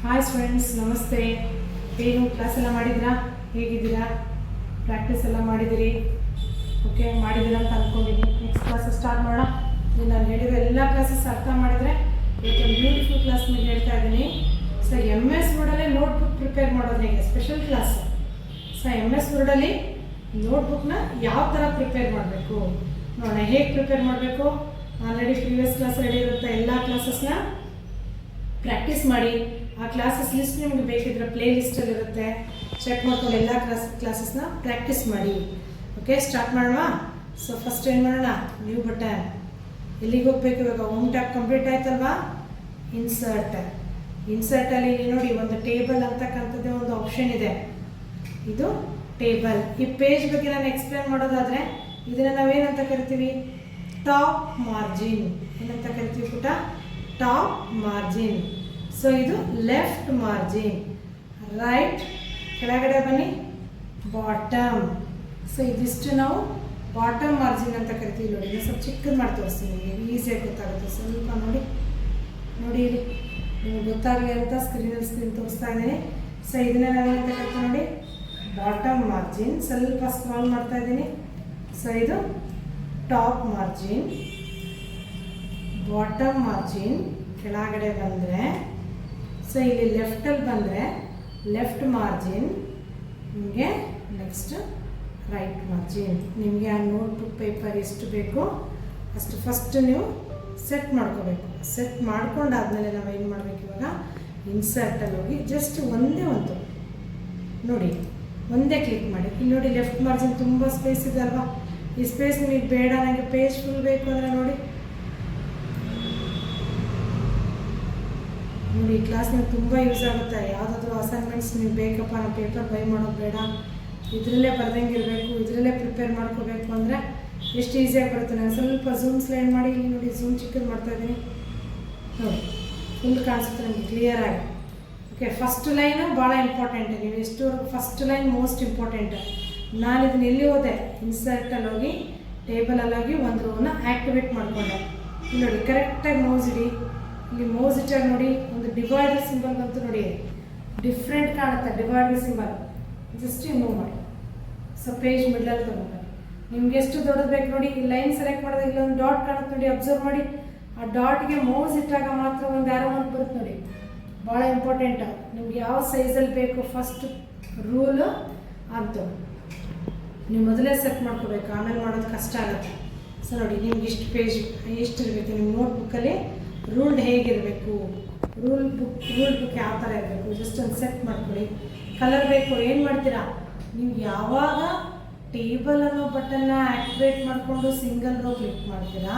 Hi students, ನಮಸ್ತೆ. ಏನು class ಎಲ್ಲ ಮಾಡಿದಿರಾ? ಹೇಗಿದ್ದೀರಾ? ಪ್ರಾಕ್ಟೀಸ್ ಎಲ್ಲ ಮಾಡಿದಿರಿ? ಓಕೆ, ಮಾಡಿದ್ದೀರಾ ಅಂತ ಅಂದ್ಕೊಂಡಿದ್ದೀನಿ. ನೆಕ್ಸ್ಟ್ ಕ್ಲಾಸ್ ಸ್ಟಾರ್ಟ್ ಮಾಡೋಣ. ನಾನು ಹೇಳಿರೋ ಎಲ್ಲ ಕ್ಲಾಸಸ್ ಅರ್ಥ ಮಾಡಿದರೆ ಇವತ್ತೊಂದು ಬ್ಯೂಟಿಫುಲ್ ಕ್ಲಾಸ್ ನಿಮಗೆ ಹೇಳ್ತಾ ಇದ್ದೀನಿ. ಸೊ MS ವರ್ಡಲ್ಲೇ ನೋಟ್ಬುಕ್ ಪ್ರಿಪೇರ್ ಮಾಡೋದು ಹೇಗೆ, ಸ್ಪೆಷಲ್ ಕ್ಲಾಸ್. ಸೊ MS ವರ್ಡಲ್ಲಿ ನೋಟ್ಬುಕ್ನ ಯಾವ ಥರ ಪ್ರಿಪೇರ್ ಮಾಡಬೇಕು ನೋಡೋಣ. ಹೇಗೆ ಪ್ರಿಪೇರ್ ಮಾಡಬೇಕು? ಆಲ್ರೆಡಿ ಪ್ರೀವಿಯಸ್ ಕ್ಲಾಸ್ ಹೇಳಿರುತ್ತೆ. ಎಲ್ಲ ಕ್ಲಾಸಸ್ನ ಪ್ರಾಕ್ಟೀಸ್ ಮಾಡಿ. ಆ ಕ್ಲಾಸಸ್ ಲಿಸ್ಟ್ ನಿಮಗೆ ಬೇಕಿದ್ರೆ ಪ್ಲೇ ಲಿಸ್ಟಲ್ಲಿರುತ್ತೆ, ಚೆಕ್ ಮಾಡ್ಕೊಂಡು ಎಲ್ಲ ಕ್ಲಾಸಸ್ನ ಪ್ರಾಕ್ಟೀಸ್ ಮಾಡಿ. ಓಕೆ, ಸ್ಟಾರ್ಟ್ ಮಾಡೋಣ. ಸೊ ಫಸ್ಟ್ ಏನು ಮಾಡೋಣ? New button. ಎಲ್ಲಿಗೆ ಹೋಗ್ಬೇಕು ಇವಾಗ? ಹೋಮ್ ಟ್ಯಾಬ್ ಕಂಪ್ಲೀಟ್ ಆಯ್ತಲ್ವಾ? ಇನ್ಸರ್ಟಲ್ಲಿ ನೋಡಿ ಒಂದು ಟೇಬಲ್ ಅಂತಕ್ಕಂಥದ್ದೇ ಒಂದು ಆಪ್ಷನ್ ಇದೆ. ಇದು ಟೇಬಲ್. ಈ ಪೇಜ್ ಬಗ್ಗೆ ನಾನು ಎಕ್ಸ್ಪ್ಲೇನ್ ಮಾಡೋದಾದರೆ ಇದನ್ನು ನಾವೇನಂತ ಕರಿತೀವಿ? Top margin. ಏನಂತ ಕರಿತೀವಿ ಪುಟ? Top margin. ಸೊ ಇದು ಲೆಫ್ಟ್ ಮಾರ್ಜಿನ್. ರೈಟ್ ಕೆಳಗಡೆ ಬನ್ನಿ, ಬಾಟಮ್. ಸೊ ಇದಿಷ್ಟು ನಾವು ಬಾಟಮ್ ಮಾರ್ಜಿನ್ ಅಂತ ಕರಿತೀವಿ. ನೋಡಿ, ಇದು ಸ್ವಲ್ಪ ಚಿಕ್ಕದು ಮಾಡಿ ತೋರಿಸ್ತೀನಿ, ನಿಮಗೆ ಈಸಿಯಾಗಿ ಗೊತ್ತಾಗುತ್ತೆ. ಸ್ವಲ್ಪ ನೋಡಿ ಇಲ್ಲಿ ನಿಮಗೆ ಗೊತ್ತಾಗಲಿ ಅಂತ ಸ್ಕ್ರೀನ್ ತೋರಿಸ್ತಾ ಇದ್ದೀನಿ. ಸೊ ಇದನ್ನ ನಾವೇನಂತ ಕರಿತೀವಿ ನೋಡಿ? Bottom margin. ಸ್ವಲ್ಪ ಸ್ಕ್ರಾಲ್ ಮಾಡ್ತಾ ಇದ್ದೀನಿ. ಸೊ ಇದು ಟಾಪ್ ಮಾರ್ಜಿನ್, ಬಾಟಮ್ ಮಾರ್ಜಿನ್. ಕೆಳಗಡೆ ಬಂದರೆ ಸೊ ಇಲ್ಲಿ ಲೆಫ್ಟಲ್ಲಿ ಬಂದರೆ ಲೆಫ್ಟ್ ಮಾರ್ಜಿನ್, ನಿಮಗೆ ನೆಕ್ಸ್ಟ್ ರೈಟ್ ಮಾರ್ಜಿನ್. ನಿಮಗೆ ಆ ನೋಟ್ಬುಕ್ ಪೇಪರ್ ಎಷ್ಟು ಬೇಕೋ ಅಷ್ಟು ಫಸ್ಟ್ ನೀವು ಸೆಟ್ ಮಾಡ್ಕೋಬೇಕು. ಸೆಟ್ ಮಾಡ್ಕೊಂಡಾದ್ಮೇಲೆ ನಾವು ಏನು ಮಾಡಬೇಕು? ಇವಾಗ ಇನ್ಸರ್ಟಲ್ಲಿ ಹೋಗಿ ಜಸ್ಟ್ ಒಂದೇ ನೋಡಿ, ಒಂದೇ ಕ್ಲಿಕ್ ಮಾಡಿ. ಇಲ್ಲಿ ನೋಡಿ ಲೆಫ್ಟ್ ಮಾರ್ಜಿನ್ ತುಂಬ ಸ್ಪೇಸ್ ಇದೆ ಅಲ್ವಾ? ಈ ಸ್ಪೇಸ್ ನಿಮಗೆ ಬೇಡ, ನನಗೆ ಪೇಜ್ ಫುಲ್ ಬೇಕು ಅಂದರೆ ನೋಡಿ ಈ ಕ್ಲಾಸ್ ನಿಮ್ಗೆ ತುಂಬ ಯೂಸ್ ಆಗುತ್ತೆ. ಯಾವುದಾದ್ರೂ ಅಸೈನ್ಮೆಂಟ್ಸ್ ನೀವು ಬೇಕಪ್ಪ, ನಾವು ಪೇಪರ್ ಬೈ ಮಾಡೋದು ಬೇಡ, ಇದರಲ್ಲೇ ಬರ್ದಂಗಿರಬೇಕು, ಇದರಲ್ಲೇ ಪ್ರಿಪೇರ್ ಮಾಡ್ಕೋಬೇಕು ಅಂದರೆ ಎಷ್ಟು ಈಸಿಯಾಗಿ ಬರುತ್ತೆ. ನಾನು ಸ್ವಲ್ಪ ಝೂಮ್ ಸ್ಲೈಡ್ ಮಾಡಿ ಇಲ್ಲಿ ನೋಡಿ, ಝೂಮ್ ಚಿಕ್ಕದು ಮಾಡ್ತಾಯಿದ್ದೀನಿ ನೋಡಿ, ಫುಲ್ ಕಾಣಿಸುತ್ತೆ ನನಗೆ ಕ್ಲಿಯರಾಗಿ. ಓಕೆ, ಫಸ್ಟ್ ಲೈನು ಭಾಳ ಇಂಪಾರ್ಟೆಂಟ್. ನೀವು ಎಷ್ಟುವರೆಗೂ ಫಸ್ಟ್ ಲೈನ್ ಮೋಸ್ಟ್ ಇಂಪಾರ್ಟೆಂಟ್. ನಾನು ಇದನ್ನ ಎಲ್ಲಿ ಹೋದೆ? ಇನ್ಸರ್ಟಲ್ಲಿ ಹೋಗಿ ಟೇಬಲಲ್ಲಿ ಹೋಗಿ ಒಂದು ರೋನ ಆ್ಯಕ್ಟಿವೇಟ್ ಮಾಡಿಕೊಂಡೆ. ಇಲ್ಲಿ ನೋಡಿ ಕರೆಕ್ಟಾಗಿ ಮೌಸ್ ಇಡಿ. ಇಲ್ಲಿ ಮೌಸ್ ಇಟ್ಟಾಗ ನೋಡಿ ಒಂದು ಡಿವೈಡರ್ ಸಿಂಬಲ್ ಬಂತು ನೋಡಿ, ಡಿಫ್ರೆಂಟ್ ಕಾಣುತ್ತೆ ಡಿವೈಡರ್ ಸಿಂಬಲ್. ಜಸ್ಟ್ ಮೂವ್ ಮಾಡಿ. ಸೊ ಪೇಜ್ ಮಿಡ್ಲಲ್ಲಿ ತೊಗೊಂಡು ನಿಮ್ಗೆ ಎಷ್ಟು ದೊಡ್ಡದು ಬೇಕು ನೋಡಿ, ಈ ಲೈನ್ ಸೆಲೆಕ್ಟ್ ಮಾಡಿದಾಗ ಇಲ್ಲೊಂದು ಡಾಟ್ ಕಾಣುತ್ತೆ ನೋಡಿ, ಅಬ್ಸರ್ವ್ ಮಾಡಿ. ಆ ಡಾಟ್ಗೆ ಮೌಸ್ ಇಟ್ಟಾಗ ಮಾತ್ರ ಒಂದು ಆರೋ ಅಂತ ಬರುತ್ತೆ ನೋಡಿ, ಭಾಳ ಇಂಪಾರ್ಟೆಂಟ್. ನಿಮ್ಗೆ ಯಾವ ಸೈಜಲ್ಲಿ ಬೇಕು ಫಸ್ಟ್ ರೂಲು ಅಂತ ನೀವು ಮೊದಲೇ ಸೆಟ್ ಮಾಡ್ಕೋಬೇಕು, ಆಮೇಲೆ ಮಾಡೋದು ಕಷ್ಟ ಆಗುತ್ತೆ. ಸೊ ನೋಡಿ, ನಿಮ್ಗೆ ಇಷ್ಟು ಪೇಜ್ ಎಷ್ಟು ಇರಬೇಕು, ನಿಮ್ಮ ನೋಟ್ಬುಕ್ಕಲ್ಲಿ ರೂಲ್ಡ್ ಹೇಗಿರಬೇಕು, ರೂಲ್ ಬುಕ್ ಯಾವ ಥರ ಇರಬೇಕು, ಜಸ್ಟ್ ಒಂದು ಸೆಟ್ ಮಾಡ್ಕೊಳ್ಳಿ. ಕಲರ್ ಬೇಕು, ಏನು ಮಾಡ್ತೀರಾ ನೀವು? ಯಾವಾಗ ಟೇಬಲ್ ಅನ್ನೋ ಬಟನ್ನ ಆ್ಯಕ್ಟಿವೇಟ್ ಮಾಡಿಕೊಂಡು ಸಿಂಗಲ್ ರೋ ಕ್ಲಿಕ್ ಮಾಡ್ತೀರಾ,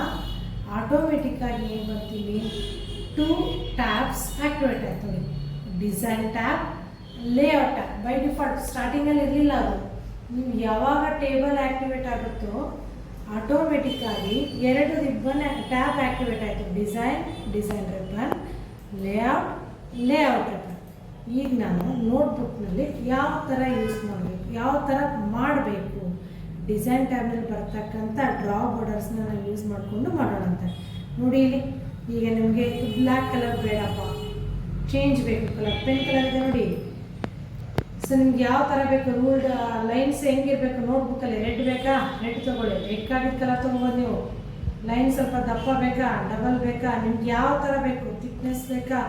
ಆಟೋಮೆಟಿಕ್ಕಾಗಿ ಏನು ಬರ್ತೀವಿ? 2 ಟ್ಯಾಬ್ಸ್ ಆ್ಯಕ್ಟಿವೇಟ್ ಆಯ್ತು ನೋಡಿ. Design tab, layout tab. By default ಸ್ಟಾರ್ಟಿಂಗಲ್ಲಿ ಇರಲಿಲ್ಲ ಅದು. ನೀವು ಯಾವಾಗ ಟೇಬಲ್ ಆ್ಯಕ್ಟಿವೇಟ್ ಆಗುತ್ತೋ ಆಟೋಮೆಟಿಕ್ಕಾಗಿ 2 ರಿಬ್ಬನ್ ಟ್ಯಾಬ್ ಆ್ಯಕ್ಟಿವೇಟ್ ಆಯಿತು. Design ribbon, layout ribbon. ಈಗ ನಾನು ನೋಟ್ಬುಕ್ನಲ್ಲಿ ಯಾವ ಥರ ಯೂಸ್ ಮಾಡಬೇಕು, ಯಾವ ಥರ ಮಾಡಬೇಕು, ಡಿಸೈನ್ ಟ್ಯಾಬ್ನಲ್ಲಿ ಬರ್ತಕ್ಕಂಥ ಡ್ರಾ ಬಾರ್ಡರ್ಸ್ನ ನಾನು ಯೂಸ್ ಮಾಡಿಕೊಂಡು ಮಾಡೋಣ ಅಂತ ನೋಡಿ. ಇಲ್ಲಿ ಈಗ ನಿಮಗೆ ಬ್ಲ್ಯಾಕ್ ಕಲರ್ ಬೇಡಪ್ಪ, ಚೇಂಜ್ ಬೇಕು ಕಲರ್, ಪೆನ್ ಕಲರ್ ಇದೆ ನೋಡಿ. ಸೊ ನಿಮ್ಗೆ ಯಾವ ಥರ ಬೇಕು, ರೂಲ್ಡ್ ಲೈನ್ಸ್ ಹೆಂಗಿರಬೇಕು ನೋಟ್ಬುಕ್ಕಲ್ಲಿ? ರೆಡ್ ಬೇಕಾ? ರೆಡ್ ತೊಗೊಳ್ಳಿ, ರೆಡ್ ಆಗಿದ್ದ ಕಲರ್ ತೊಗೊಬೋದು ನೀವು. ಲೈನ್ ಸ್ವಲ್ಪ ದಪ್ಪ ಬೇಕಾ, ಡಬಲ್ ಬೇಕಾ, ನಿಮ್ಗೆ ಯಾವ ಥರ ಬೇಕು, ಥಿಕ್ನೆಸ್ ಬೇಕಾ,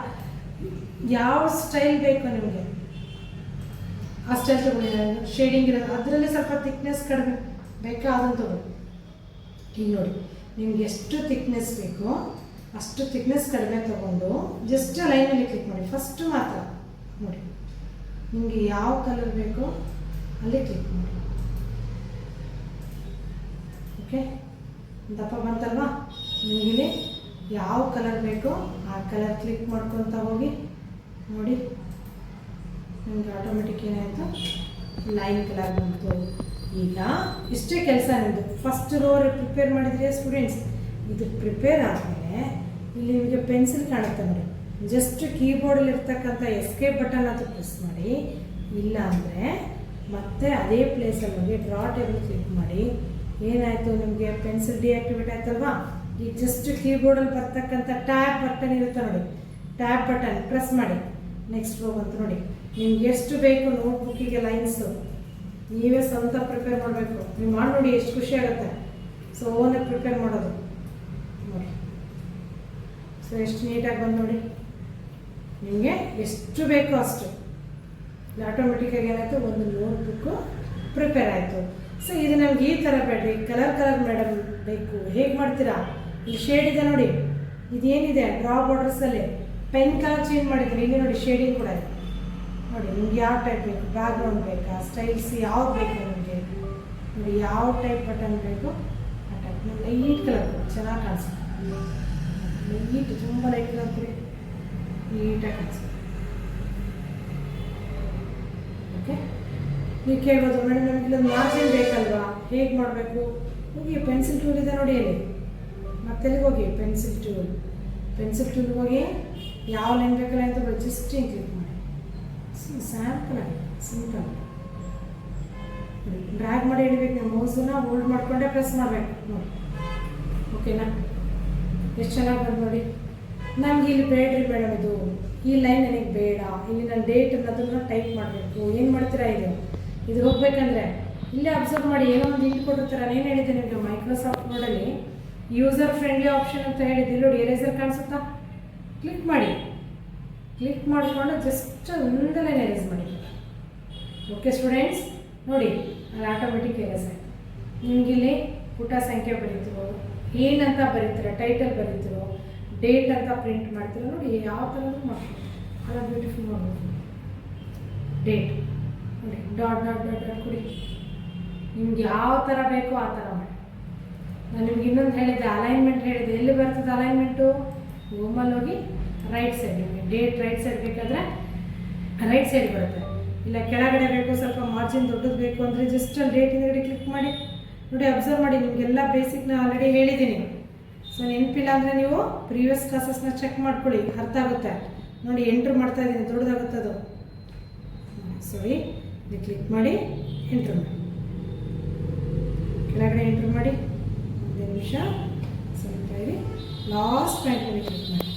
ಯಾವ ಸ್ಟೈಲ್ ಬೇಕು ನಿಮಗೆ ಆ ಸ್ಟೈಲ್ ತೊಗೊಳ್ಳಿ. ಶೇಡಿಂಗ್ ಇರೋದು ಅದರಲ್ಲಿ ಸ್ವಲ್ಪ ಥಿಕ್ನೆಸ್ ಕಡಿಮೆ ಬೇಕಾ, ಅದನ್ನು ತೊಗೊಳ್ಳಿ. ಈಗ ನೋಡಿ, ನಿಮ್ಗೆ ಎಷ್ಟು ಥಿಕ್ನೆಸ್ ಬೇಕೋ ಅಷ್ಟು ಥಿಕ್ನೆಸ್ ಕಡಿಮೆ ತೊಗೊಂಡು ಜಸ್ಟ್ ಲೈನಲ್ಲಿ ಕ್ಲಿಕ್ ಮಾಡಿ. ಫಸ್ಟ್ ಮಾತ್ರ ನೋಡಿ, ನಿಮಗೆ ಯಾವ ಕಲರ್ ಬೇಕೋ ಅಲ್ಲಿ ಕ್ಲಿಕ್ ಮಾಡಿ. ಓಕೆ, ದಪ್ಪ ಬಂತಲ್ವಾ? ನಿಮಗೆ ಯಾವ ಕಲರ್ ಬೇಕೋ ಆ ಕಲರ್ ಕ್ಲಿಕ್ ಮಾಡ್ಕೊತ ಹೋಗಿ ನೋಡಿ, ನಿಮಗೆ ಆಟೋಮೆಟಿಕ್ ಏನಾಯಿತು? ಲೈನ್ ಕಲರ್ ಬಂತು. ಈಗ ಇಷ್ಟೇ ಕೆಲಸ ನಿಮ್ಮದು. ಫಸ್ಟ್ ರೋ ಪ್ರಿಪೇರ್ ಮಾಡಿದ್ರಿ ಸ್ಟೂಡೆಂಟ್ಸ್. ಇದು ಪ್ರಿಪೇರ್ ಆದಮೇಲೆ ಇಲ್ಲಿ ನಿಮಗೆ ಪೆನ್ಸಿಲ್ ಕಾಣುತ್ತೆ ನೋಡಿ, ಜಸ್ಟ್ ಕೀಬೋರ್ಡಲ್ಲಿ ಇರ್ತಕ್ಕಂಥ ಎಸ್ಕೇಪ್ ಬಟನ್ ಅಂತ ಪ್ರೆಸ್ ಮಾಡಿ. ಇಲ್ಲ ಅಂದರೆ ಮತ್ತೆ ಅದೇ ಪ್ಲೇಸಲ್ಲಿ ಹೋಗಿ ಡ್ರಾ ಟೇಬಲ್ ಕ್ಲಿಕ್ ಮಾಡಿ. ಏನಾಯಿತು? ನಿಮಗೆ ಪೆನ್ಸಿಲ್ ಡಿಆಕ್ಟಿವೇಟ್ ಆಯ್ತಲ್ವಾ? ಈಗ ಜಸ್ಟ್ ಕೀಬೋರ್ಡಲ್ಲಿ ಬರ್ತಕ್ಕಂಥ ಟ್ಯಾಬ್ ಬಟನ್ ಇರುತ್ತೆ ನೋಡಿ, ಟ್ಯಾಬ್ ಬಟನ್ ಪ್ರೆಸ್ ಮಾಡಿ. ನೆಕ್ಸ್ಟ್ ರೋ ಬಂತು ನೋಡಿ. ನಿಮ್ಗೆ ಎಷ್ಟು ಬೇಕು ನೋಟ್ಬುಕ್ಕಿಗೆ ಲೈನ್ಸು ನೀವೇ ಸ್ವಂತ ಪ್ರಿಪೇರ್ ಮಾಡಬೇಕು. ನೀವು ಮಾಡಿ ನೋಡಿ ಎಷ್ಟು ಖುಷಿ ಆಗುತ್ತೆ. ಸೊ ಓನಾಗಿ ಪ್ರಿಪೇರ್ ಮಾಡೋದು ನೋಡಿ. ಸೊ ಎಷ್ಟು ನೀಟಾಗಿ ಬಂದು ನೋಡಿ. ನಿಮಗೆ ಎಷ್ಟು ಬೇಕೋ ಅಷ್ಟು ಆಟೋಮೆಟಿಕ್ಕಾಗಿ ಏನಾಯಿತು, ಒಂದು ನೋಟ್ಬುಕ್ಕು ಪ್ರಿಪೇರ್ ಆಯಿತು. ಸೊ ಇದು ನಮ್ಗೆ ಈ ಥರ ಬೇಡ್ರಿ, ಕಲರ್ ಮೇಡಮ್ ಬೇಕು. ಹೇಗೆ ಮಾಡ್ತೀರಾ? ಇಲ್ಲಿ ಶೇಡ್ ಇದೆ ನೋಡಿ, ಇದೇನಿದೆ ಡ್ರಾ ಬಾರ್ಡರ್ಸಲ್ಲಿ ಪೆನ್ ಕಲರ್ ಚೇಂಜ್ ಮಾಡಿದ್ದೀನಿ. ಇಲ್ಲಿ ನೋಡಿ ಶೇಡಿಂಗ್ ಕೂಡ ಇದೆ ನೋಡಿ. ನಿಮ್ಗೆ ಯಾವ ಟೈಪ್ ಬೇಕು, ಬ್ಯಾಕ್ಗ್ರೌಂಡ್ ಬೇಕಾ, ಸ್ಟೈಲ್ಸ್ ಯಾವ್ದು ಬೇಕು ನಿಮಗೆ ನೋಡಿ, ಯಾವ ಟೈಪ್ ಬಟನ್ ಬೇಕು ಆ ಟೈಪ್. ಲೈಟ್ ಕಲರ್ ಚೆನ್ನಾಗಿ ಕಾಣಿಸುತ್ತೆ. ಲೈಟ್ ತುಂಬ ಲೈಟ್ ಕಲರ್ ಕೊಡಿ, ನೀಟಾಗಿ ಕಾಣಿಸುತ್ತೆ. ಓಕೆ, ನೀವು ಕೇಳ್ಬೋದು ಮೇಡಮ್ ನಮ್ಗೆ ಇಲ್ಲೊಂದು ಮಾರ್ಜಿನ್ ಬೇಕಲ್ವಾ, ಹೇಗೆ ಮಾಡಬೇಕು? ಹೋಗಿ ಪೆನ್ಸಿಲ್ ಟೂಲ್ ಇದೆ ನೋಡಿ ಅಲ್ಲಿ, ಮತ್ತೆಲ್ಲಿಗೆ ಹೋಗಿ ಪೆನ್ಸಿಲ್ ಟೂಲ್ಗೆ ಹೋಗಿ ಯಾವ ಲೈನ್ ಬೇಕಲ್ಲ ಅಂತ ಜಸ್ಟ್ ಹಿಂಗೆ ಕ್ಲಿಕ್ ಮಾಡಿ. ಸ್ಯಾಂಪಲ್ ಆಗಿ ಸಿಂಪಲ್ ಡ್ರ್ಯಾಗ್ ಮಾಡಿ ಹಿಡಿಬೇಕು. ನೀವು ಮೌಸನ್ನ ಹೋಲ್ಡ್ ಮಾಡಿಕೊಂಡೇ ಪ್ರೆಸ್ ಮಾಡಬೇಕು ನೋಡಿ. ಓಕೆನಾ? ಎಷ್ಟು ಚೆನ್ನಾಗಿ ಬಂದು ನೋಡಿ. ನಮ್ಗೆ ಇಲ್ಲಿ ಬೇಡ್ರಿ ಮೇಡಮ್, ಇದು ಈ ಲೈನ್ ನನಗೆ ಬೇಡ, ಇಲ್ಲಿ ನಾನು ಡೇಟ್ ಅನ್ನೋದನ್ನ ಟೈಪ್ ಮಾಡಬೇಕು. ಏನು ಮಾಡ್ತೀರಾ? ಇದು ಹೋಗ್ಬೇಕಂದ್ರೆ ಇಲ್ಲೇ ಅಬ್ಸರ್ವ್ ಮಾಡಿ, ಏನೋ ಒಂದು ಹಿಂಟ್ ಕೊಟ್ಟಿರ್ತಾರೆ. ನಾನು ಏನು ಹೇಳಿದ್ದೆ ನಿಮಗೆ, ಮೈಕ್ರೋಸಾಫ್ಟ್ ವರ್ಡಲ್ಲಿ ಯೂಸರ್ ಫ್ರೆಂಡ್ಲಿ ಆಪ್ಷನ್ ಅಂತ ಹೇಳಿದ್ದೆ ನೋಡಿ. ಎರೇಸರ್ ಕಾಣಿಸುತ್ತಾ? ಕ್ಲಿಕ್ ಮಾಡಿ. ಕ್ಲಿಕ್ ಮಾಡಿಕೊಂಡು ಜಸ್ಟ್ ಒಂದೇ ಲೈನ್ ಎರೇಸ್ ಮಾಡಿ. ಓಕೆ ಸ್ಟೂಡೆಂಟ್ಸ್ ನೋಡಿ, ಅಲ್ಲಿ ಆಟೋಮೆಟಿಕ್ ಎರೇಸ್ ಆಯಿತು. ನಿಮಗಿಲ್ಲಿ ಪುಟ ಸಂಖ್ಯೆ ಬರೀತಿರೋ, ಏನಂತ ಬರೀತೀರೋ, ಟೈಟಲ್ ಬರೀತಿರೋ, ಡೇಟ್ ಅಂತ ಪ್ರಿಂಟ್ ಮಾಡ್ತಿರೋ ನೋಡಿ. ಯಾವ ಥರನೂ ಮಾಡ್ತೀವಿ, ಭಾಳ ಬ್ಯೂಟಿಫುಲ್ ಮಾಡ್ಬೋದು. ಡೇಟ್ ನೋಡಿ, ಡಾಟ್ ಡಾಟ್ ಡಾಟ್ ಡಾಟ್ ಕೊಡಿ. ನಿಮ್ಗೆ ಯಾವ ಥರ ಬೇಕೋ ಆ ಥರ ಮಾಡಿ. ನಾನು ನಿಮ್ಗೆ ಇನ್ನೊಂದು ಹೇಳಿದ್ದೆ, ಅಲೈನ್ಮೆಂಟ್ ಹೇಳಿದ್ದೆ. ಎಲ್ಲಿ ಬರ್ತದೆ ಅಲೈನ್ಮೆಂಟು? ಹೋಮಲ್ಲಿ ಹೋಗಿ ರೈಟ್ ಸೈಡ್. ನಿಮಗೆ ಡೇಟ್ ರೈಟ್ ಸೈಡ್ ಬೇಕಾದರೆ ರೈಟ್ ಸೈಡ್ ಬರುತ್ತೆ. ಇಲ್ಲ ಕೆಳಗಡೆ ಬೇಕು, ಸ್ವಲ್ಪ ಮಾರ್ಜಿನ್ ದೊಡ್ಡದು ಬೇಕು ಅಂದರೆ ಜಸ್ಟ್ ಅಲ್ಲಿ ಡೇಟ್ ಹಿಂದ್ಗಡೆ ಕ್ಲಿಕ್ ಮಾಡಿ ನೋಡಿ. ಅಬ್ಸರ್ವ್ ಮಾಡಿ, ನಿಮಗೆಲ್ಲ ಬೇಸಿಕ್ನ ಆಲ್ರೆಡಿ ಹೇಳಿದ್ದೀನಿ. ಸೊ ನೆನಪಿಲ್ಲ ಅಂದರೆ ನೀವು ಪ್ರೀವಿಯಸ್ ಕ್ಲಾಸಸ್ನ ಚೆಕ್ ಮಾಡ್ಕೊಳ್ಳಿ, ಅರ್ಥ ಆಗುತ್ತೆ ನೋಡಿ. ಎಂಟ್ರ್ ಮಾಡ್ತಾ ಇದ್ದೀನಿ, ದೊಡ್ಡದಾಗುತ್ತೆ ಅದು. ಸಾರಿ, ಇದು ಕ್ಲಿಕ್ ಮಾಡಿ ಎಂಟ್ರ್ ಮಾಡಿ, ಕೆಳಗಡೆ ಎಂಟ್ರ್ ಮಾಡಿ. ಒಂದು ನಿಮಿಷ ಸ್ವಲ್ಪ ಇರಿ. ಲಾಸ್ಟ್ ಪಾಯಿಂಟ್ ಮೇಲೆ ಕ್ಲಿಕ್ ಮಾಡಿ,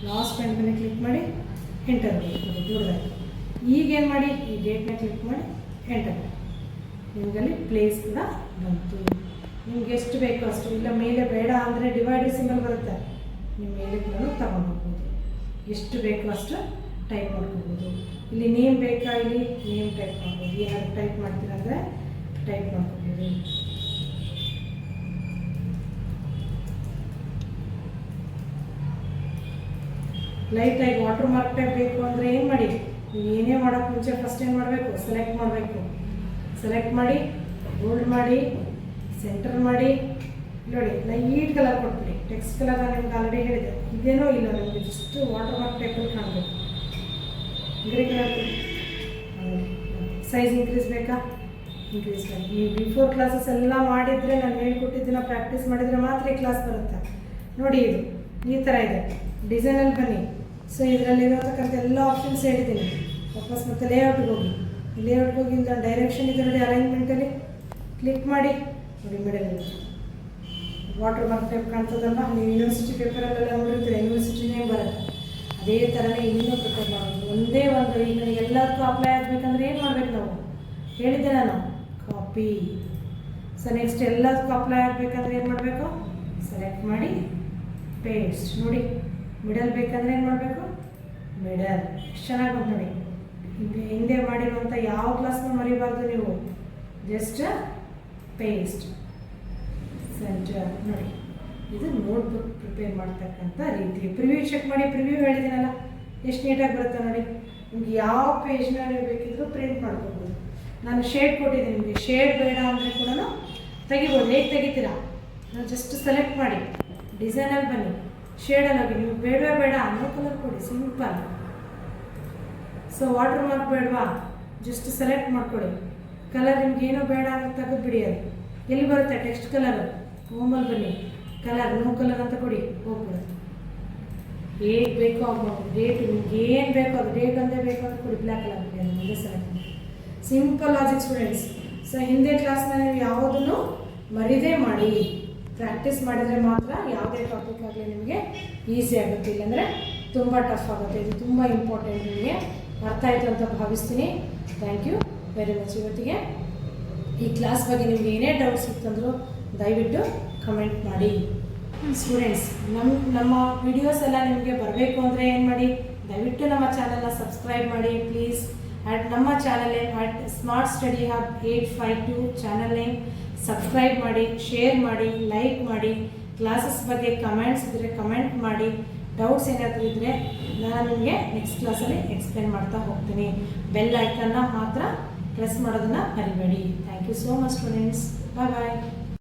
ಲಾಸ್ಟ್ ಪಾಯಿಂಟ್ ಮೇಲೆ ಕ್ಲಿಕ್ ಮಾಡಿ ಎಂಟರ್ ಮಾಡಿ. ದೊಡ್ಡದಾಗಿ ಈಗೇನು ಮಾಡಿ, ಈ ಡೇಟ್ನ ಕ್ಲಿಕ್ ಮಾಡಿ ಎಂಟರ್ ಮಾಡಿ. ನಿಮಗಲ್ಲಿ ಪ್ಲೇಸ್ ಕೂಡ ಬಂತು. ನಿಮ್ಗೆ ಎಷ್ಟು ಬೇಕೋ ಅಷ್ಟು. ಇಲ್ಲ ಮೇಲೆ ಬೇಡ ಅಂದರೆ ಡಿವೈಡರ್ ಸಿಂಬಲ್ ಬರುತ್ತೆ, ನಿಮ್ಮ ಮೇಲೆ ಕೂಡ ತಗೊಂಡು ಹೋಗ್ಬೋದು. ಎಷ್ಟು ಬೇಕೋ ಅಷ್ಟು ಟೈಪ್ ಮಾಡ್ಕೋಬೋದು. ಇಲ್ಲಿ ನೇಮ್ ಬೇಕಾ, ಇಲ್ಲಿ ನೇಮ್ ಟೈಪ್ ಮಾಡ್ಬೋದು. ಏನಾದ್ರು ಟೈಪ್ ಮಾಡ್ತೀರಂದರೆ ಟೈಪ್ ಮಾಡ್ಕೋಬೋದು. ಲೈಟಾಗಿ ವಾಟರ್ ಮಾರ್ಕ್ ಟೈಪ್ ಬೇಕು ಅಂದರೆ ಏನು ಮಾಡಿ, ನೀವು ಏನೇ ಮಾಡೋಕ್ಕೆ ಮುಂಚೆ ಫಸ್ಟ್ ಏನು ಮಾಡಬೇಕು, ಸೆಲೆಕ್ಟ್ ಮಾಡಬೇಕು. ಸೆಲೆಕ್ಟ್ ಮಾಡಿ, ಬೋಲ್ಡ್ ಮಾಡಿ, ಸೆಂಟರ್ ಮಾಡಿ ನೋಡಿ. ಲೈಟ್ ಕಲರ್ ಕೊಟ್ಬಿಡಿ. ಟೆಕ್ಸ್ಟ್ ಕಲರ್ ನಿಮ್ಗೆ ಆಲ್ರೆಡಿ ಹೇಳಿದೆ. ಇದೇನೋ ಇಲ್ಲ, ನಿಮಗೆ ಜಸ್ಟ್ ವಾಟರ್ ಮಾರ್ಕ್ ಟೈಪಲ್ಲಿ ಕಾಣಬೇಕು. ಗ್ರೇ ಕಲರ್ ಸೈಜ್ ಇನ್ಕ್ರೀಸ್ ಬೇಕಾ, ಇನ್ಕ್ರೀಸ್ ಮಾಡಿ. ನೀವು ಬಿಫೋರ್ ಕ್ಲಾಸಸ್ ಎಲ್ಲ ಮಾಡಿದರೆ, ನಾನು ಹೇಳ್ಕೊಟ್ಟಿದ್ದನ್ನ ಪ್ರಾಕ್ಟೀಸ್ ಮಾಡಿದರೆ ಮಾತ್ರ ಈ ಕ್ಲಾಸ್ ಬರುತ್ತೆ ನೋಡಿ. ಇದು ಈ ಥರ ಇದೆ. ಡಿಸೈನಲ್ಲಿ ಬನ್ನಿ. ಸೊ ಇದರಲ್ಲಿರೋತಕ್ಕಂಥ ಎಲ್ಲ ಆಪ್ಷನ್ಸ್ ಹೇಳಿದ್ದೀನಿ. ವಾಪಸ್ ಮತ್ತೆ ಲೇಔಟ್ಗೆ ಹೋಗಿ, ಲೇಔಟ್ಗೆ ಹೋಗಿ ಇಲ್ಲ ಡೈರೆಕ್ಷನ್ ಇದೆ ನೋಡಿ, ಅಲೈನ್ಮೆಂಟಲ್ಲಿ ಕ್ಲಿಕ್ ಮಾಡಿ ನೋಡಿ. ಮಿಡಲ್ ವಾಟರ್ ಮಾರ್ಕ್ ಟೈಪ್ ಕಾಣ್ತದಲ್ಲ, ನೀವು ಯೂನಿವರ್ಸಿಟಿ ಪೇಪರಲ್ಲೆಲ್ಲ ನೋಡಿರ್ತೀರ, ಯೂನಿವರ್ಸಿಟಿನೇ ಬರುತ್ತೆ. ಅದೇ ಥರನೇ ಇನ್ನೂ ಪ್ರಿಪೇರ್ ಮಾಡೋದು. ಒಂದೇ ಒಂದು ಈಗ ಎಲ್ಲದಕ್ಕೂ ಅಪ್ಲೈ ಆಗಬೇಕಂದ್ರೆ ಏನು ಮಾಡಬೇಕು ನಾವು ಹೇಳಿದ್ದೆ ನಾನು, ಕಾಪಿ. ಸೊ ನೆಕ್ಸ್ಟ್ ಎಲ್ಲದಕ್ಕೂ ಅಪ್ಲೈ ಆಗಬೇಕಂದ್ರೆ ಏನು ಮಾಡಬೇಕು, ಸೆಲೆಕ್ಟ್ ಮಾಡಿ ಪೇಸ್ಟ್ ನೋಡಿ. ಮಿಡಲ್ ಬೇಕಂದ್ರೆ ಏನು ಮಾಡಬೇಕು, ಮಿಡಲ್. ಎಷ್ಟು ಚೆನ್ನಾಗಿ ಬಂತು ನೋಡಿ. ಹಿಂದೆ ಮಾಡಿರುವಂಥ ಯಾವ ಕ್ಲಾಸ್ನ ಮರಿಬಾರ್ದು ನೀವು. ಜಸ್ಟ್ ಪೇಸ್ಟ್, ಸೆಂಟರ್ ನೋಡಿ. ಇದು ನೋಟ್ಬುಕ್ ಪ್ರಿಪೇರ್ ಮಾಡ್ತಕ್ಕಂಥ ರೀತಿ. ಪ್ರಿವ್ಯೂ ಚೆಕ್ ಮಾಡಿ. ಪ್ರಿವ್ಯೂ ಹೇಳಿದ್ದೀನಲ್ಲ, ಎಷ್ಟು ನೀಟಾಗಿ ಬರುತ್ತೆ ನೋಡಿ. ನಿಮ್ಗೆ ಯಾವ ಪೇಜ್ನ ನೀವು ಬೇಕಿದ್ರೂ ಪ್ರಿಂಟ್ ಮಾಡ್ಕೋಬೋದು. ನಾನು ಶೇಡ್ ಕೊಟ್ಟಿದ್ದೀನಿ ನಿಮಗೆ. ಶೇಡ್ ಬೇಡ ಅಂದರೆ ಕೂಡ ತೆಗಿಬೋದು. ಹೇಗೆ ತೆಗಿತೀರಾ, ನಾವು ಜಸ್ಟ್ ಸೆಲೆಕ್ಟ್ ಮಾಡಿ ಡಿಸೈನಲ್ಲಿ ಬನ್ನಿ, ಶೇಡಲ್ಲಿ ಹೋಗಿ. ನೀವು ಬೇಡವೇ ಬೇಡ ಅನ್ನೋ ಕಲರ್ ಕೊಡಿ, ಸಿಂಪಲ್. ಸೊ ವಾಟರ್ ಮಾರ್ಕ್ ಬೇಡವಾ, ಜಸ್ಟ್ ಸೆಲೆಕ್ಟ್ ಮಾಡ್ಕೊಳ್ಳಿ. ಕಲರ್ ನಿಮ್ಗೆ ಏನೋ ಬೇಡ ಅಂತ ತೆಗೆದುಬಿಡಿ. ಅದು ಎಲ್ಲಿ ಬರುತ್ತೆ, ಟೆಕ್ಸ್ಟ್ ಕಲರು. ಹೋಮಲ್ಲಿ ಬನ್ನಿ, ಕಲರ್ ನೋ ಕಲರ್ ಅಂತ ಕೊಡಿ, ಹೋಗ್ಬಿಡುತ್ತೆ. ಹೇಗೆ ಬೇಕೋ ಆಗ್ಬೋದು. ಡೇಟ್ ನಿಮ್ಗೆ ಏನು ಬೇಕೋ ಅದು, ಡೇಟ್ ಅಂದೇ ಬೇಕು ಅಂತ ಕೊಡಿ, ಬ್ಲ್ಯಾಕ್ ಕಲರ್ ಕೊಡಿ. ಅದು ಮುಂದೆ ಸೆಲೆಕ್ಟ್ ಮಾಡಿ. Simple logic students. ಸೊ ಹಿಂದೆ ಕ್ಲಾಸ್ನ ನೀವು ಯಾವುದನ್ನು ಮರಿದೇ ಮಾಡಿ ಪ್ರಾಕ್ಟೀಸ್ ಮಾಡಿದರೆ ಮಾತ್ರ ಯಾವುದೇ ಟಾಪಿಕ್ ಆಗಲಿ ನಿಮಗೆ ಈಸಿ ಆಗುತ್ತೆ. ಇಲ್ಲಾಂದರೆ ತುಂಬ ಟಫ್ ಆಗುತ್ತೆ. ಇದು ತುಂಬ ಇಂಪಾರ್ಟೆಂಟ್ ನಿಮಗೆ ಅರ್ಥ ಆಯಿತು ಅಂತ ಭಾವಿಸ್ತೀನಿ. Thank you very much. ಇವತ್ತಿಗೆ ಈ ಕ್ಲಾಸ್ ಬಗ್ಗೆ ನಿಮಗೆ ಏನೇ ಡೌಟ್ಸ್ ಇತ್ತಂದರೂ ದಯವಿಟ್ಟು ಕಮೆಂಟ್ ಮಾಡಿ. ಸ್ಟೂಡೆಂಟ್ಸ್, ನಮ್ಮ ವಿಡಿಯೋಸ್ ಎಲ್ಲ ನಿಮಗೆ ಬರಬೇಕು ಅಂದರೆ ಏನು ಮಾಡಿ, ದಯವಿಟ್ಟು ನಮ್ಮ ಚಾನಲ್ನ ಸಬ್ಸ್ಕ್ರೈಬ್ ಮಾಡಿ ಪ್ಲೀಸ್. ನಮ್ಮ channel smart study hub 852 channel name subscribe ಮಾಡಿ, ಶೇರ್ ಮಾಡಿ, ಲೈಕ್ ಮಾಡಿ. ಕ್ಲಾಸಸ್ ಬಗ್ಗೆ ಕಮೆಂಟ್ಸ್ ಇದ್ದರೆ ಕಮೆಂಟ್ ಮಾಡಿ. ಡೌಟ್ಸ್ ಏನಾದರೂ ಇದ್ದರೆ ನಾನು ನಿಮಗೆ ನೆಕ್ಸ್ಟ್ ಕ್ಲಾಸಲ್ಲಿ ಎಕ್ಸ್ಪ್ಲೇನ್ ಮಾಡ್ತಾ ಹೋಗ್ತೀನಿ. ಬೆಲ್ ಐಕನ್ನ ಮಾತ್ರ ಪ್ರೆಸ್ ಮಾಡೋದನ್ನು ಮರಿಬೇಡಿ. Thank you so much students. Bye bye.